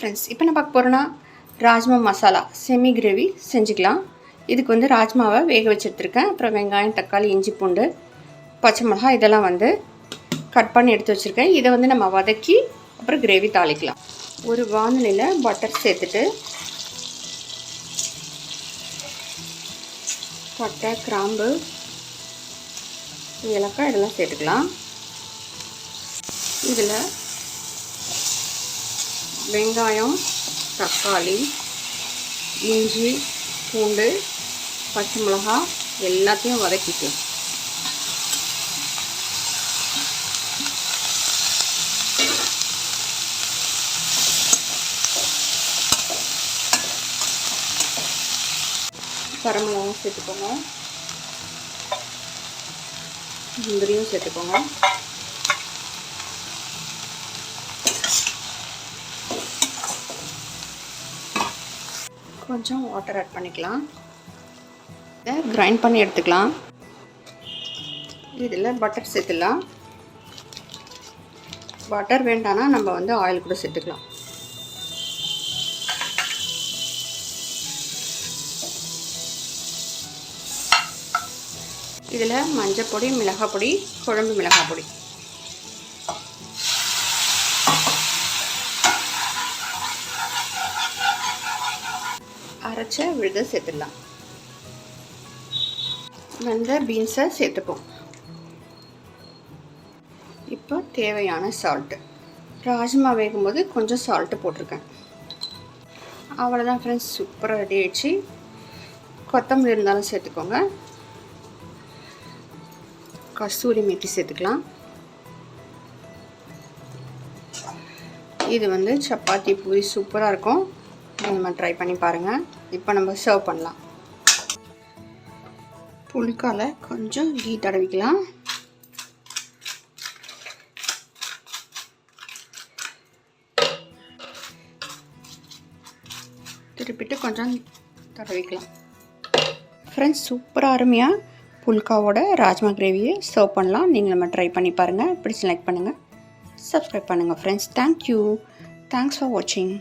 Friends, இப்போ நான் பார்க்க போகிறேன்னா ராஜ்மா மசாலா செமி கிரேவி செஞ்சுக்கலாம். இதுக்கு வந்து ராஜ்மாவை வேக வச்சு எடுத்துருக்கேன். அப்புறம் வெங்காயம், தக்காளி, இஞ்சி, பூண்டு, பச்சை மிளகாய் இதெல்லாம் வந்து கட் பண்ணி எடுத்து வச்சுருக்கேன். இதை வந்து நம்ம வதக்கி அப்புறம் கிரேவி தாளிக்கலாம். ஒரு வானிலையில் பட்டர் சேர்த்துட்டு பட்டை, கிராம்பு, ஏலக்காய் இதெல்லாம் சேர்த்துக்கலாம். இதில் வெங்காயம், தக்காளி, இஞ்சி, பூண்டு, பச்சை மிளகாய் எல்லாத்தையும் வதக்கிக்கலாம். வரமிளகாயும் சேர்த்துக்கோங்க, முந்திரியும் சேர்த்துக்கோங்க. கொஞ்சம் வாட்டர் ஆட் பண்ணிக்கலாம். இதை கிரைண்ட் பண்ணி எடுத்துக்கலாம். இதில் பட்டர் சேர்த்துக்கலாம். பட்டர் வேண்டானா நம்ம வந்து ஆயில் கூட சேர்த்துக்கலாம். இதில் மஞ்சள் பொடி, மிளகாய் பொடி, குழம்பு மிளகாய் பொடி, அரைச்ச விழுத சேர்த்துடலாம். வெந்த பீன்ஸை சேர்த்துப்போம். இப்போ தேவையான சால்ட்டு. ராஜ்மா வேகும்போது கொஞ்சம் சால்ட்டு போட்டிருக்கேன். அவ்வளோதான் ஃப்ரெண்ட்ஸ், சூப்பராக ரெடி ஆகிடுச்சு. கொத்தமல்லி இருந்தாலும் சேர்த்துக்கோங்க. கஸ்தூரி மேத்தி சேர்த்துக்கலாம். இது வந்து சப்பாத்தி, பூரி சூப்பராக இருக்கும். நம்ம ட்ரை பண்ணி பாருங்கள். இப்போ நம்ம சர்வ் பண்ணலாம். புளிக்கால கொஞ்சம் கீ தடவிக்கலாம். திருப்பிட்டு கொஞ்சம் தடவிக்கலாம். ஃப்ரெண்ட்ஸ், சூப்பராக அருமையாக புல்காவோட ராஜ்மா கிரேவியை சர்வ் பண்ணலாம். நீங்கள் நம்ம ட்ரை பண்ணி பாருங்கள். பிடிச்சி லைக் பண்ணுங்கள், சப்ஸ்கிரைப் பண்ணுங்கள் ஃப்ரெண்ட்ஸ். தேங்க்யூ. தேங்க்ஸ் ஃபார் வாட்சிங்.